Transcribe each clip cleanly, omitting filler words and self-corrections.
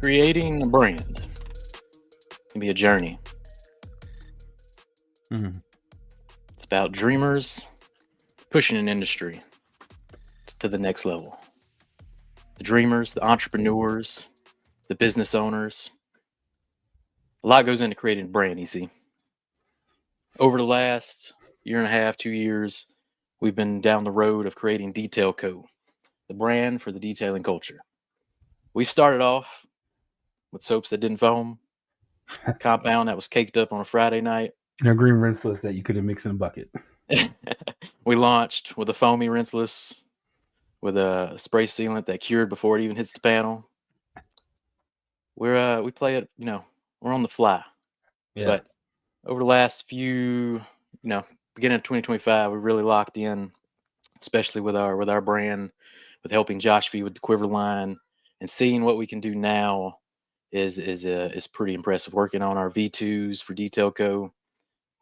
Creating a brand can be a journey. Mhm. It's about dreamers pushing an industry to the next level. The dreamers, the entrepreneurs, the business owners. A lot goes into creating a brand, you see. Over the last year and a half, 2 years, we've been down the road of creating T.H.O.R, the brand for the detailing culture. We started off with soaps that didn't foam, compound that was caked up on a Friday night. And a green rinseless that you could have mixed in a bucket. We launched with a foamy rinseless, with a spray sealant that cured before it even hits the panel. We play it, we're on the fly. Yeah. But over the last few, beginning of 2025, we really locked in, especially with our brand, with helping Josh V with the Quiver line, and seeing what we can do now is pretty impressive. Working on our V2s for Detail Co.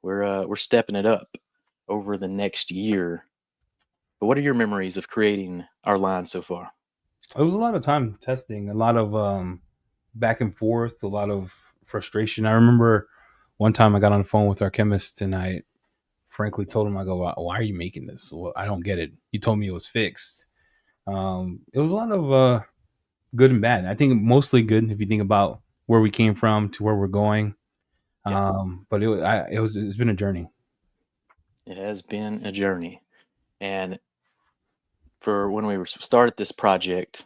We're stepping it up over the next year. But what are your memories of creating our line so far? It was a lot of time testing, a lot of back and forth, a lot of frustration. I remember one time I got on the phone with our chemist and I frankly told him, I go, why are you making this? Well, I don't get it. He told me it was fixed. It was a lot of good and bad. I think mostly good if you think about where we came from to where we're going. Yeah. But it's been a journey. It has been a journey. And for when we started this project,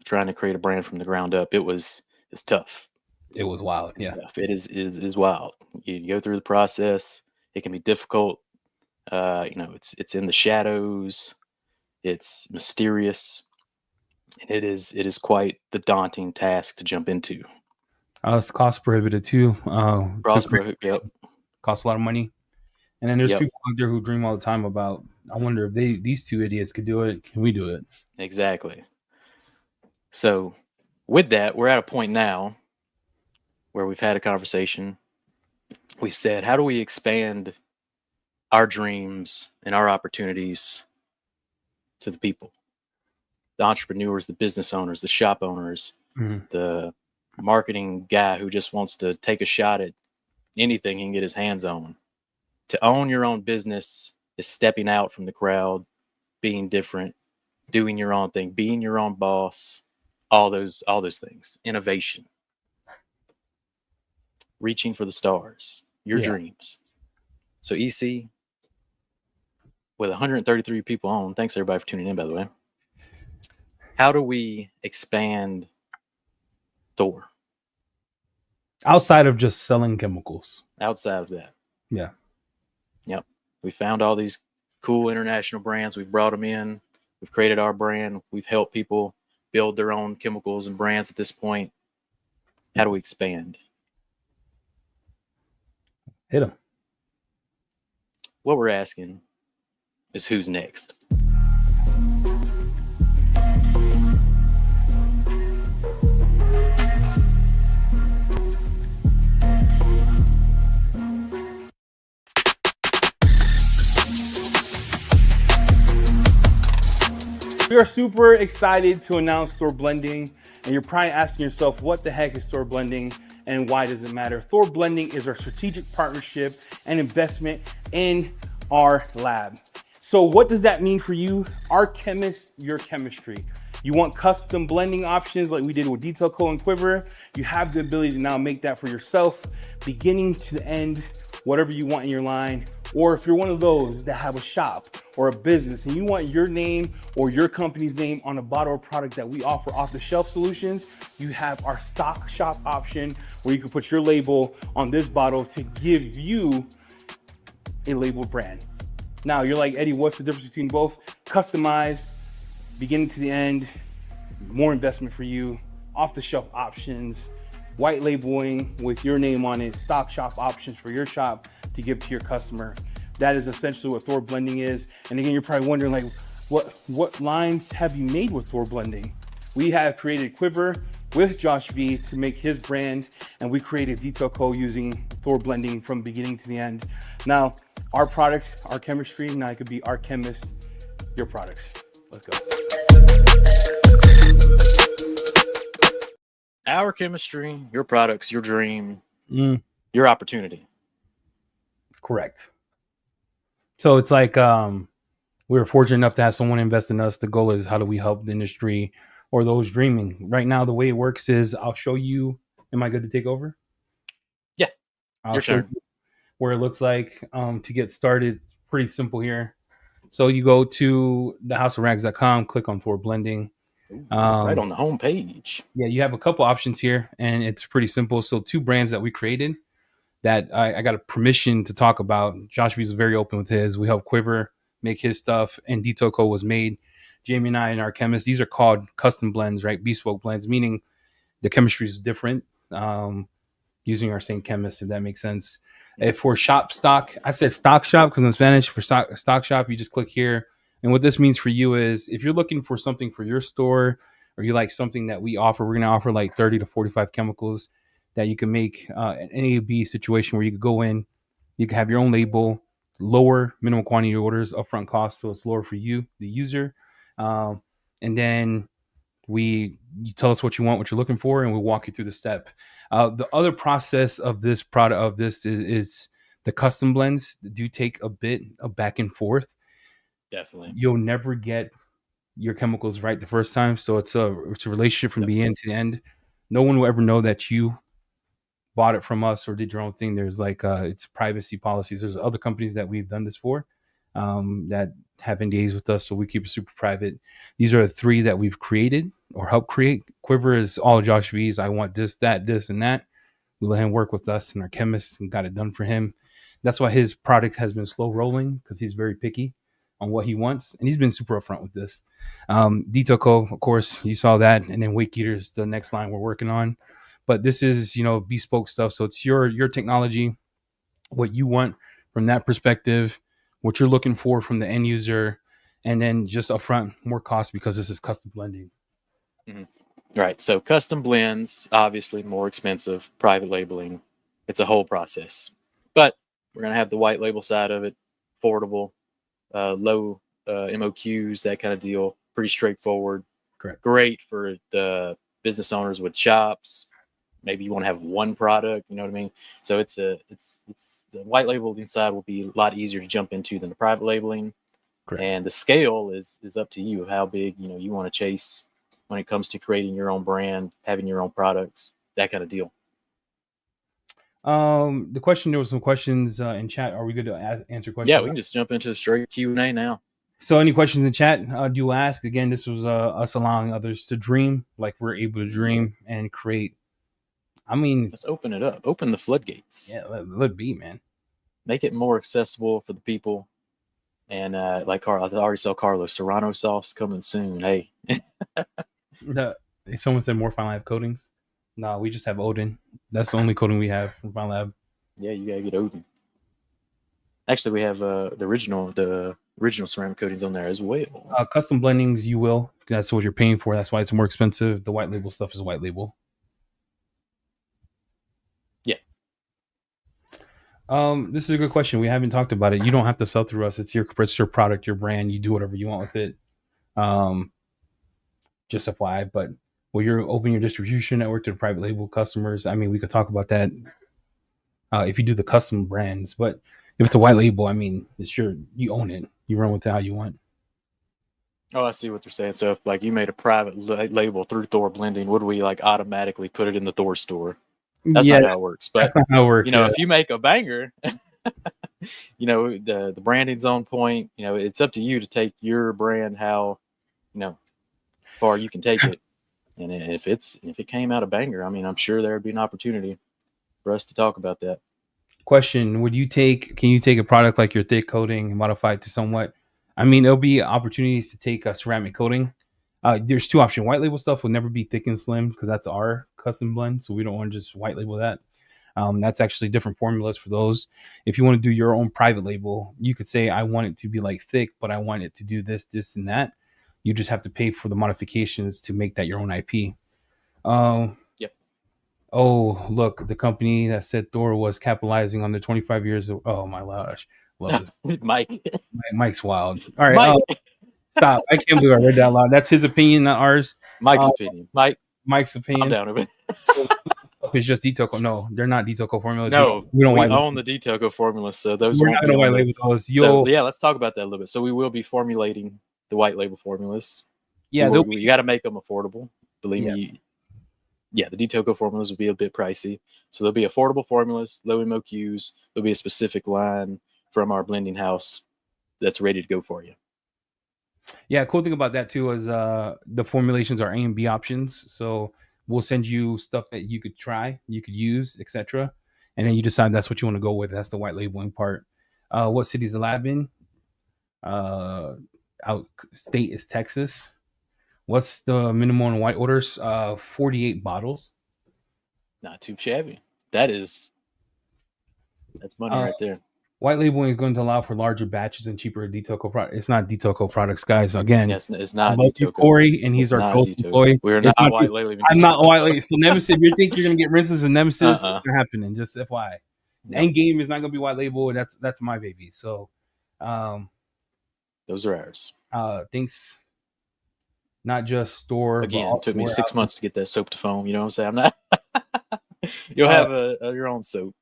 trying to create a brand from the ground up, it's tough. It was wild. It's Yeah. tough. It is wild. You go through the process. It can be difficult. It's in the shadows. It's mysterious. And it is quite the daunting task to jump into. It's cost prohibitive too. Yep. Costs a lot of money. And then there's Yep. people out there who dream all the time about, I wonder if these two idiots could do it. Can we do it? Exactly. So with that, we're at a point now where we've had a conversation. We said, how do we expand our dreams and our opportunities to the people, the entrepreneurs, the business owners, the shop owners, the marketing guy who just wants to take a shot at anything he can get his hands on. To own your own business is stepping out from the crowd, being different, doing your own thing, being your own boss, all those things. Innovation, reaching for the stars, your dreams. So EC, with 133 people on, thanks everybody for tuning in, by the way. How do we expand Thor? Outside of just selling chemicals. Outside of that. Yeah. Yep. We found all these cool international brands. We've brought them in. We've created our brand. We've helped people build their own chemicals and brands at this point. How do we expand? Hit them. What we're asking is who's next? We are super excited to announce Thor Blending, and you're probably asking yourself, what the heck is Thor Blending and why does it matter? Thor Blending is our strategic partnership and investment in our lab. So what does that mean for you? Our chemist, your chemistry. You want custom blending options like we did with Detail Co and Quiver. You have the ability to now make that for yourself, beginning to the end, whatever you want in your line. Or if you're one of those that have a shop or a business and you want your name or your company's name on a bottle or product that we offer off the shelf solutions, you have our stock shop option where you can put your label on this bottle to give you a labeled brand. Now you're like, Eddie, what's the difference between both? Customized, beginning to the end, more investment for you, off the shelf options, white labeling with your name on it, stock shop options for your shop to give to your customer. That is essentially what Thor Blending is. And again, you're probably wondering, like, what lines have you made with Thor Blending? We have created Quiver with Josh V to make his brand, and we created Detail Co using Thor Blending from beginning to the end. Now, our product, our chemistry, now it could be our chemist, your products. Let's go. our chemistry, your products, your dream, Mm, your opportunity. correct. So it's like we were fortunate enough to have someone invest in us. The goal is how do we help the industry or those dreaming? Right now, the way it works is I'll show you. Am I good to take over? Yeah, I'll your show turn. you where it looks like to get started. It's pretty simple here. So you go to thehouseofrags.com, click on Thor blending. Ooh, right Um, on the home page. yeah, you have a couple options here, and it's pretty simple. So two brands that we created that I got a permission to talk about. Josh was very open with his. We helped Quiver make his stuff, and T.H.O.R was made. Jamie and I and our chemists, these are called custom blends, right? Bespoke blends, meaning the chemistry is different. Using our same chemist, if that makes sense. If for shop stock, I said stock shop because in Spanish for stock shop, you just click here. And what this means for you is if you're looking for something for your store or you like something that we offer, we're going to offer like 30 to 45 chemicals that you can make an NAB situation where you could go in, you can have your own label, lower minimum quantity orders, upfront cost. So it's lower for you, the user. Um, and then you tell us what you want, what you're looking for, and we'll walk you through the step. The other process of this product of this is the custom blends do take a bit of back and forth. Definitely. You'll never get your chemicals right the first time, so it's a relationship from Yep. beginning to the end. No one will ever know that you bought it from us or did your own thing. There's like it's privacy policies. There's other companies that we've done this for that have NDAs with us, so we keep it super private. These are the three that we've created or helped create. Quiver is all Josh V's. I want this, that, this, and that. We let him work with us and our chemists and got it done for him. That's why his product has been slow rolling because he's very picky on what he wants, and he's been super upfront with this. D.H.O.R, of course, you saw that, and then Wake Eater is the next line we're working on. But this is bespoke stuff, so it's your technology, what you want from that perspective, what you're looking for from the end user, and then just upfront more cost because this is custom blending. Mm-hmm. Right. So custom blends, obviously more expensive. Private labeling, it's a whole process. But we're gonna have the white label side of it, affordable, low MOQs, that kind of deal. Pretty straightforward. Correct. Great for the business owners with shops. Maybe you want to have one product, you know what I mean? So it's the white label inside will be a lot easier to jump into than the private labeling. Correct. And the scale is up to you, how big you want to chase when it comes to creating your own brand, having your own products, that kind of deal. The question, there was some questions in chat. Are we good to answer questions? Yeah, we can just jump into straight Q&A now. So any questions in chat, do you ask? Again, this was us allowing others to dream, like we're able to dream and create. I mean, let's open it up. Open the floodgates. Yeah, let it be, man. Make it more accessible for the people. And like I already saw Carlos, Serrano sauce coming soon. Hey. Someone said more Fine Lab coatings. No, we just have Odin. That's the only coating we have from Fine Lab. Yeah, you gotta get Odin. Actually, we have the original ceramic coatings on there as well. Custom blendings, you will. That's what you're paying for. That's why it's more expensive. The white label stuff is white label. Yeah. This is a good question. We haven't talked about it. You don't have to sell through us. It's your product, your brand. You do whatever you want with it. Just FYI, but will you open your distribution network to the private label customers? I mean, we could talk about that if you do the custom brands, but if it's a white label, I mean, it's you own it. You run with it how you want. Oh, I see what they're saying. So if like you made a private label through Thor blending, would we like automatically put it in the Thor store? That's not how it works. But that's not how it works. If you make a banger, the branding's on point. It's up to you to take your brand how far you can take it. And if it came out a banger, I mean, I'm sure there would be an opportunity for us to talk about that. Question: can you take a product like your thick coating and modify it to somewhat? I mean, there'll be opportunities to take a ceramic coating. There's two options. White label stuff will never be thick and slim because that's our custom blend. So we don't want to just white label that. That's actually different formulas for those. If you want to do your own private label, you could say, I want it to be like thick, but I want it to do this, this, and that. You just have to pay for the modifications to make that your own IP. Yep. Oh, look, the company that said Thor was capitalizing on the 25 years of, oh my gosh. Love this. Mike's wild. All right. Stop. I can't believe I read that out loud. That's his opinion, not ours. Mike's opinion. Mike, Mike's I'm opinion. down with it. So it's just T.H.O.R. No, they're not T.H.O.R. formulas. No, We don't we white label. own the T.H.O.R formulas, so those We're won't not be gonna on white the. label those. So yeah, let's talk about that a little bit. So we will be formulating the white label formulas. Yeah, You got to make them affordable. Believe yeah. me, yeah, the T.H.O.R formulas will be a bit pricey. So there'll be affordable formulas, low MOQs. There'll be a specific line from our blending house that's ready to go for you. Yeah, cool thing about that too is the formulations are A and B options. So we'll send you stuff that you could try, you could use, etc. And then you decide that's what you want to go with. That's the white labeling part. What city's the lab in? Out state is Texas. What's the minimum white orders? 48 bottles. Not too shabby. That's money Uh, right there. White labeling is going to allow for larger batches and cheaper T.H.O.R products. It's not T.H.O.R products, guys. Again, Yes, it's I not love you, D-Toco. Corey, and he's It's our not ghost D-Toco. employee. We're It's not not. white labeling I'm not white D-Toco. labeling. So Nemesis, if you think you're gonna get rinses and Nemesis, Uh-uh. it's not happening. Just FYI. No, End game is not gonna be white label. That's my baby. So, um, those are ours. thanks. Not just store, but Again, it also took me 6 warehousing. months to get that soap to foam. You know what I'm saying? I'm not. You'll Uh, have your own soap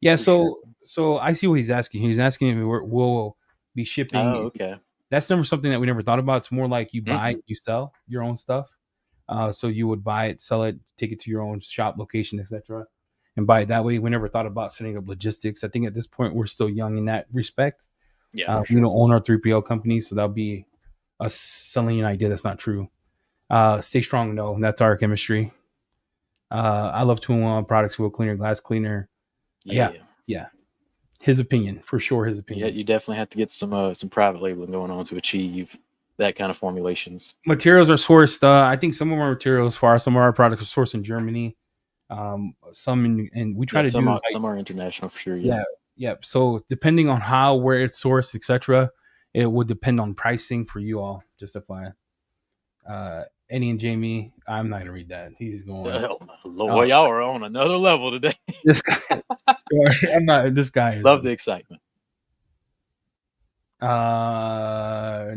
yeah. for sure. So I see what he's asking. He's asking if we'll be shipping. Oh, okay. That's never something that we never thought about. It's more like you buy, Mm-mm. you sell your own stuff. So you would buy it, sell it, take it to your own shop location, etc., and buy it that way. We never thought about setting up logistics. I think at this point we're still young in that respect. Yeah, for We sure. don't own our 3PL company, so that'll be us selling an idea that's not true. Stay strong, no, that's our chemistry. I love 2-in-1 products, wheel cleaner, glass cleaner. Yeah, Yeah. yeah. His opinion, for sure. His Yeah, opinion. you definitely have to get some private labeling going on to achieve that kind of formulations. Materials are sourced. I think some of our materials for some of our products are sourced in Germany. Some and we try Yeah, to do like some are international for sure. Yeah. yeah, yeah. So depending on how, where it's sourced, etc., it would depend on pricing for you all. Just FYI. Eddie and Jamie, I'm not gonna read that. He's going. Oh my lord, y'all are on another level today. This guy. I'm not. This guy is. Love the excitement.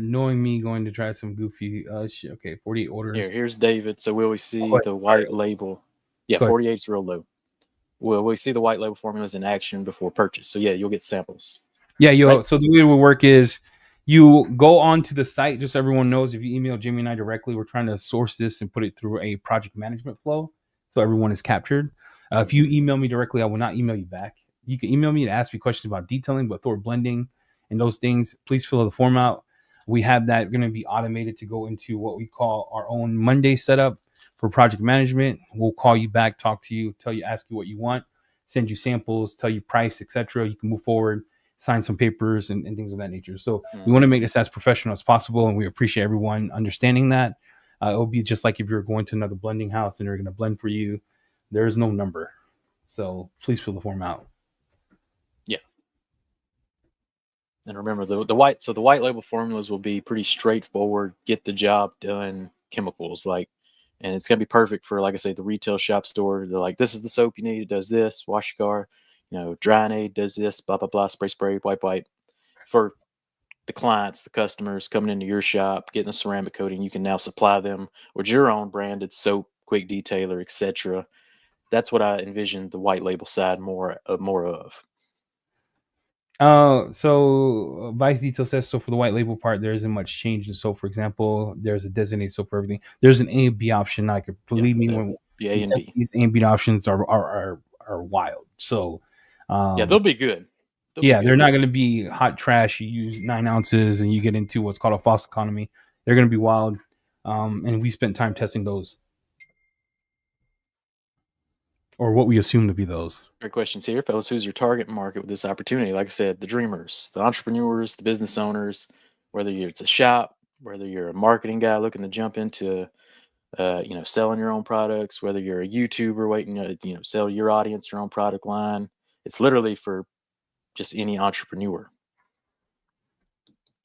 Knowing me, going to try some goofy. Shit. Okay, 48 orders. Here's David. So will we see Oh, the sorry. white label? Yeah, Go ahead. 48 is real low. Will we see the white label formulas in action before purchase? So yeah, you'll get samples. Yeah, yo. Right? So the way it will work is you go onto the site. Just so everyone knows, if you email Jimmy and I directly, we're trying to source this and put it through a project management flow, so everyone is captured. If you email me directly, I will not email you back. You can email me to ask me questions about detailing, but Thor blending and those things. Please fill the form out. We have that going to be automated to go into what we call our own Monday setup for project management. We'll call you back, talk to you, tell you, ask you what you want, send you samples, tell you price, etc. You can move forward, sign some papers and things of that nature. So we want to make this as professional as possible, and we appreciate everyone understanding that. It will be just like if you're going to another blending house and they're going to blend for you. There is no number, so please fill the form out. Yeah. And remember the white. So the white label formulas will be pretty straightforward, get the job done chemicals like, and it's gonna be perfect for, like I say, the retail shop store. They're like, this is the soap you need. It does this. Wash your car. Drying aid does this. Blah blah blah. Spray. Wipe. For the clients, the customers coming into your shop, getting a ceramic coating, you can now supply them with your own branded soap, quick detailer, etc. That's what I envision the white label side more of. So Vice Detail says so for the white label part, there isn't much change. And so, for example, there's a designated soap for everything. There's an A and B option. I could Yeah, believe me when the A we and test B. these A and B options are wild. So, Yeah, they'll be good. They'll be yeah, they're good. not going to be hot trash. You use 9 ounces and you get into what's called a false economy. They're going to be wild. And we spent time testing those, or what we assume to be those. Great questions here, fellas. Who's your target market with this opportunity? Like I said, the dreamers, the entrepreneurs, the business owners. Whether it's a shop, whether you're a marketing guy looking to jump into, selling your own products. Whether you're a YouTuber waiting to, sell your audience your own product line. It's literally for just any entrepreneur.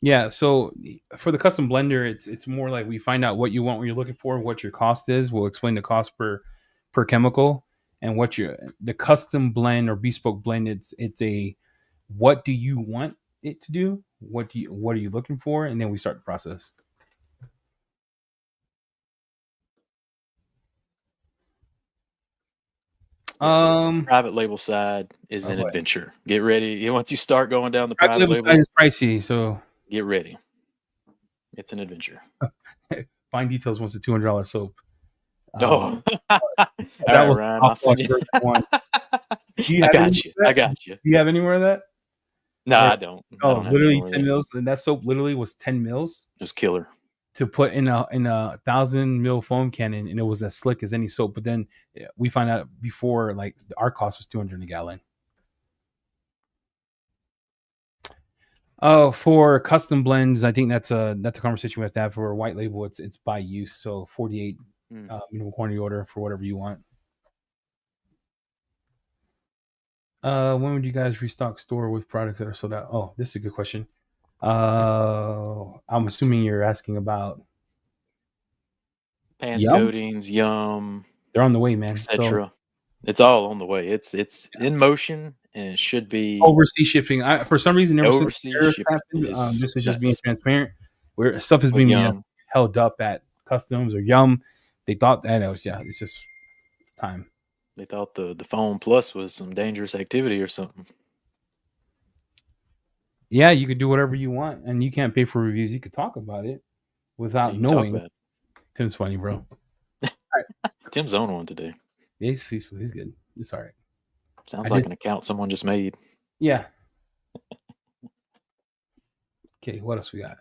Yeah, so for the custom blender, it's more like we find out what you want, what you're looking for, what your cost is. We'll explain the cost per chemical and what your the custom blend or bespoke blend. It's a what do you want it to do? What are you looking for? And then we start the process. Private label side is an Okay. adventure. Get ready. Once you start going down the Private private label label, side is pricey, so get ready. It's an adventure. Fine Details wants a $200 soap. Oh, all That right, was Ryan. I'll mouthwash send you. version 1. Do you I have any got more you. of I that? got you. Do you have any more of that? No, Or I don't. I don't have any literally more of 10 that. mils, and that soap literally was 10 mils It was killer. to put in a 1,000 mil foam cannon, and it was as slick as any soap. But then we found out before, like, our cost was 200 a gallon. Oh, for custom blends, I think that's a conversation we have to have. For a white label, it's by use, so 48 minimum quantity order for whatever you want. When would you guys restock store with products that are sold out? Oh, this is a good question. I'm assuming you're asking about pants, Yum. coatings, Yum. They're on the way, man. Etc. It's all on the way. It's in motion, and it should be Overseas shipping. For some reason, ever since overseas tariffs shipping. happened, this is just being Nuts. transparent. Where stuff is With being Yum. held up at customs or Yum, they thought that it was it's just time. They thought the phone plus was some dangerous activity or something. Yeah, you could do whatever you want, and you can't pay for reviews. You could talk about it without knowing. Tim's funny, bro. Tim's on one today. Yeah, he's good. It's all right. Sounds like an account someone just made. Yeah. Okay, what else we got?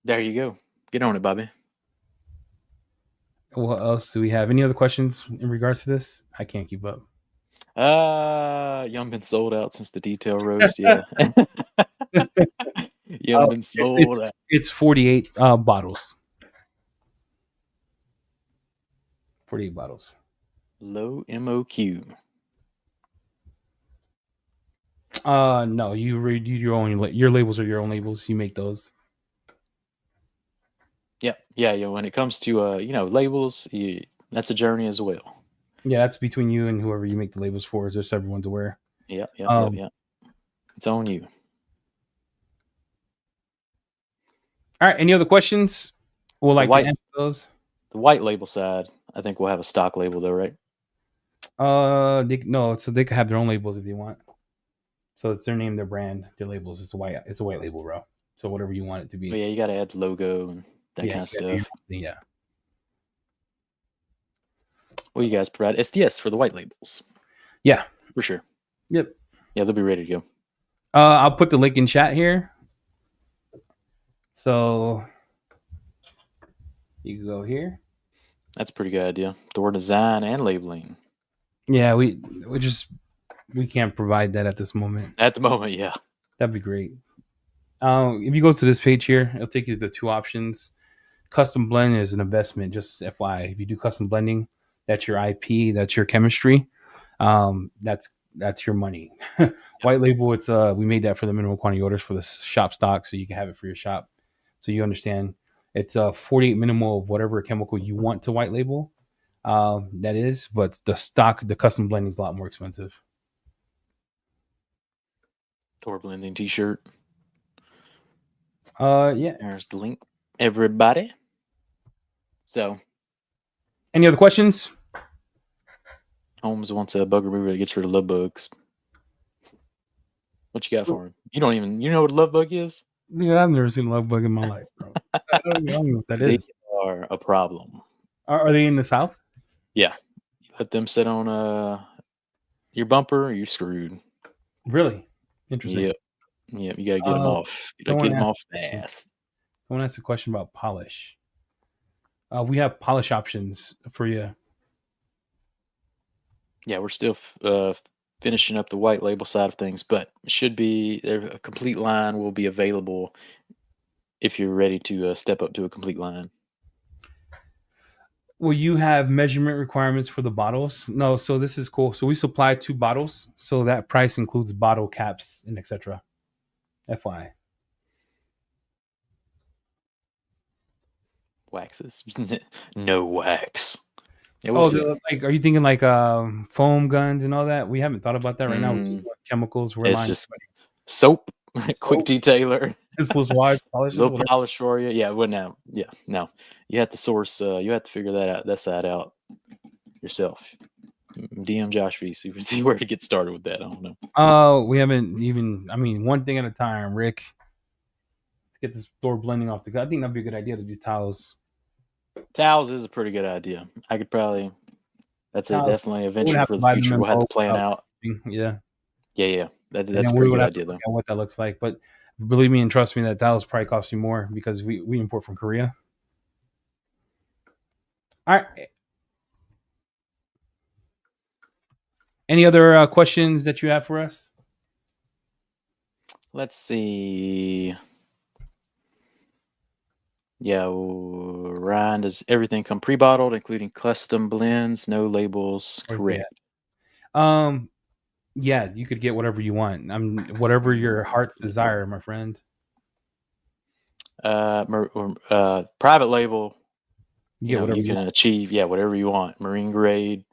There you go. Get on it, Bobby. What else do we have? Any other questions in regards to this? I can't keep up. Yum been sold out since the detail roast. Yeah. Yum been sold out. It's 48 bottles. 48 bottles. Low MOQ. No, you read your own. Your labels are your own labels. You make those. Yeah. When it comes to labels, that's a journey as well. Yeah, that's between you and whoever you make the labels for. Just so everyone's aware. Yeah. It's on you. All right. Any other questions? We'll like to answer those. The white label side, I think we'll have a stock label though, right? No, so they can have their own labels if they want. So it's their name, their brand, their labels. It's a white label, bro. So whatever you want it to be. But yeah, you got to add the logo and that kind of stuff. Yeah. Well, you guys provide SDS for the white labels. Yeah, for sure. Yep. Yeah, they'll be ready to go. I'll put the link in chat here. So you can go here. That's a pretty good idea. Thor design and labeling. Yeah, we can't provide that at this moment. At the moment, yeah. That'd be great. If you go to this page here, it'll take you to the two options. Custom blend is an investment, just FYI. If you do custom blending, that's your IP, that's your chemistry. That's your money. White label, it's we made that for the minimum quantity orders for the shop stock, so you can have it for your shop. So you understand it's 48 minimal of whatever chemical you want to white label. That is, but the custom blending is a lot more expensive. Thor blending T.Shirt. Yeah. There's the link, everybody. So, any other questions? Holmes wants a bug remover that gets rid of love bugs. What you got for him? You know what a love bug is? Yeah, I've never seen a love bug in my life, bro. I don't know what that is. They are a problem. Are they in the South? Yeah. You let them sit on your bumper, you're screwed. Really? Interesting. Yep. You gotta get them off. You gotta get them off fast. Someone asked a question about polish. We have polish options for you. Yeah, we're still finishing up the white label side of things, but should be a complete line will be available if you're ready to step up to a complete line. Will you have measurement requirements for the bottles? No, so this is cool. So we supply 2 bottles, so that price includes bottle caps and etc. FYI. Waxes. No wax. Yeah, we'll are you thinking like foam guns and all that? We haven't thought about that right now. Chemicals. It's just soap. Quick detailer. This was wash polish. Little polish for you. Yeah, no. You have to source. You have to figure that side out yourself. DM Josh V. See where to get started with that. I don't know. Oh, we haven't even. I mean, one thing at a time, Rick. Let's get this Thor blending off the gut. I think that'd be a good idea to do towels. Towels is a pretty good idea. I could probably. That's definitely a venture for the future. We'll have to plan out. Yeah. Yeah. That's a pretty good idea, though. What that looks like, but believe me and trust me, that towels probably cost you more because we import from Korea. All right. Any other questions that you have for us? Let's see. Yeah, Ryan, does everything come pre-bottled, including custom blends, no labels? Correct. Yeah, you could get whatever you want. Whatever your heart's desire, my friend. Private label. You can achieve whatever you want. Marine grade,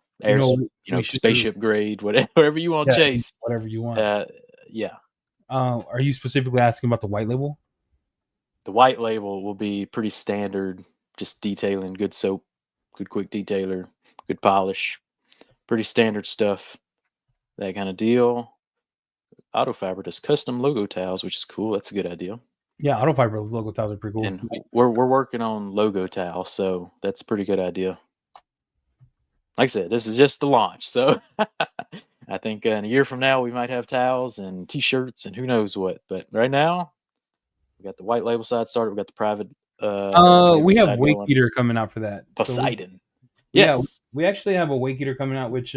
spaceship grade, whatever you want to chase. Whatever you want. Yeah. Are you specifically asking about the white label? The white label will be pretty standard, just detailing, good soap, good quick detailer, good polish, pretty standard stuff, that kind of deal. Autofiber does custom logo towels, which is cool. That's a good idea. Yeah, Autofiber logo towels are pretty cool. And we're working on logo towels, so that's a pretty good idea. Like I said, this is just the launch, so I think in a year from now we might have towels and T-shirts and who knows what. But right now, we got the white label side started. We got the private. We have Wake Eater coming out for that. Poseidon. Yes, yeah, we actually have a Wake Eater coming out, which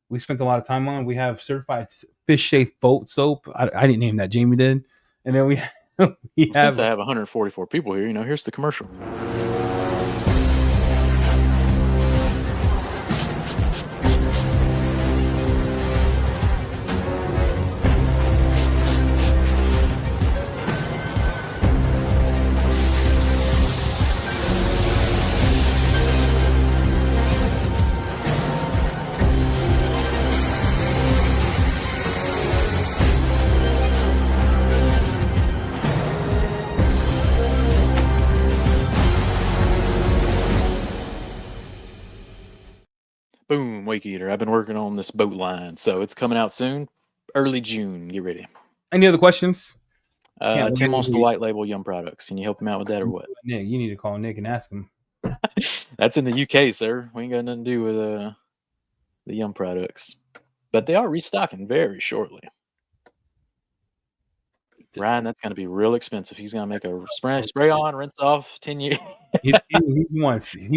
we spent a lot of time on. We have certified fish safe boat soap. I didn't name that. Jamie did, and then we. Since I have 144 people here, here's the commercial. Boom, Wake Eater. I've been working on this boat line, so it's coming out soon. Early June. Get ready. Any other questions? Tim wants the white label Yum products. Can you help him out with that or what? Nick, you need to call Nick and ask him. That's in the UK, sir. We ain't got nothing to do with the Yum products. But they are restocking very shortly. Ryan, that's going to be real expensive. He's going to make a spray on, rinse off, 10 years. he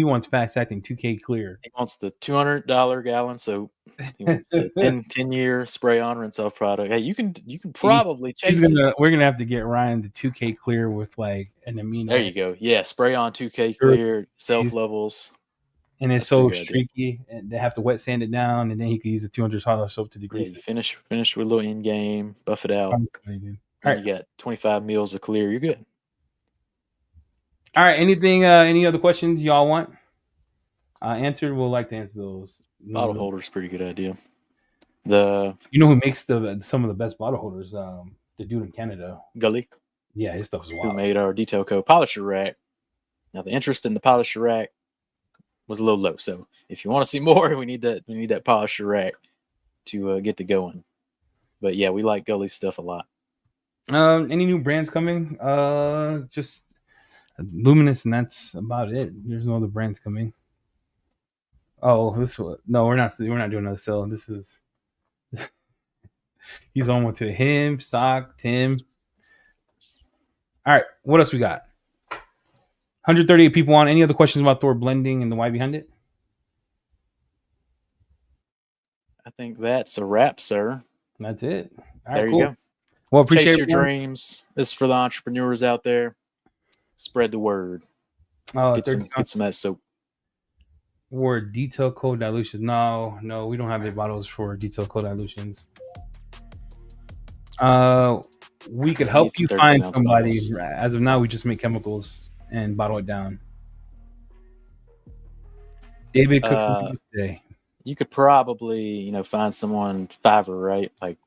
wants fast acting 2K clear. He wants the $200 gallon soap. He wants the 10-year spray on, rinse off product. Hey, you can probably chase it. We're gonna have to get Ryan the 2K clear with like an amino. There you go. Yeah, spray on 2K clear, self levels. And it's so streaky, and they have to wet sand it down, and then he can use the $200 soap to degrease it. Finish with a little in game, buff it out. All right. You got 25 mils of clear. You're good. All right. Anything? Any other questions y'all want answered? We'll like to answer those. Bottle holder's pretty good idea. Who makes some of the best bottle holders? The dude in Canada, Gully. Yeah, his stuff is wild. Who made our T.H.O.R polisher rack? Now the interest in the polisher rack was a little low. So if you want to see more, we need that polisher rack to get to going. But yeah, we like Gully's stuff a lot. Any new brands coming? Just Luminous, and that's about it. There's no other brands coming. Oh, we're not doing another sale. This is he's on one to him, Sock, Tim. All right, what else we got? 138 people on. Any other questions about Thor blending and the why behind it? I think that's a wrap, sir. That's it. All right, there you go. Well, appreciate Chase your dreams. This is for the entrepreneurs out there. Spread the word. Get some of that soap. Or detail code dilutions. No, we don't have any bottles for detail code dilutions. We could help you find somebody. Bottles. As of now, we just make chemicals and bottle it down. David cooks today. You could probably, find someone Fiverr, right? Like,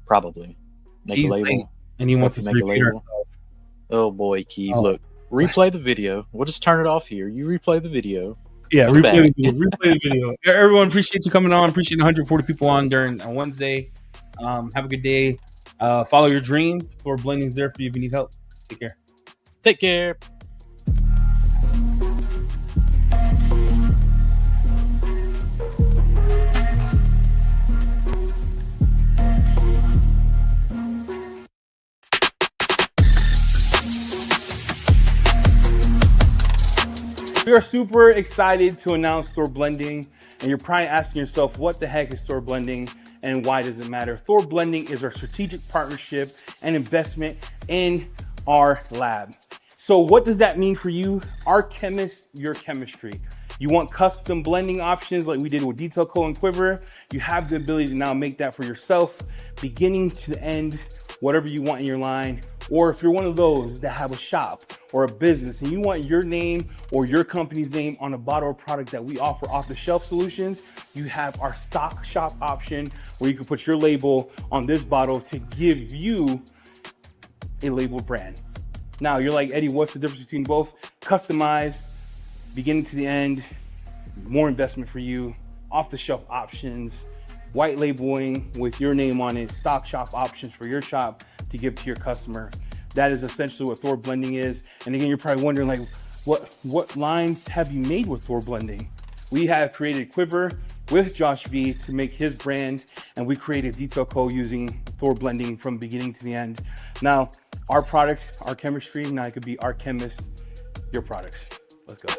probably make a label. And he wants us to repeat ourselves. Oh boy, Keith! Look, replay the video. We'll just turn it off here. You replay the video, Yeah, in the replay bag. the video. Replay the video. Everyone, appreciate you coming on. Appreciate 140 people on during on Wednesday. Have a good day. Follow your dream. Thor Blending's there for you if you need help. Take care. Take care. We are super excited to announce Thor Blending, and you're probably asking yourself, what the heck is Thor Blending and why does it matter? Thor Blending is our strategic partnership and investment in our lab. So what does that mean for you? Our chemist, your chemistry. You want custom blending options like we did with T.H.O.R and Quiver. You have the ability to now make that for yourself, beginning to the end, whatever you want in your line. Or if you're one of those that have a shop or a business and you want your name or your company's name on a bottle or product that we offer off the shelf solutions, you have our stock shop option where you can put your label on this bottle to give you a labeled brand. Now you're like, Eddie, what's the difference between both? Customized, beginning to the end, more investment for you, off the shelf options, white labeling with your name on it, stock shop options for your shop to give to your customer. That is essentially what Thor Blending is. And again, you're probably wondering, like, what lines have you made with Thor Blending? We have created Quiver with Josh V to make his brand, and we created T.H.O.R using Thor Blending from beginning to the end. Now, our product, our chemistry, now it could be our chemist, your products. Let's go.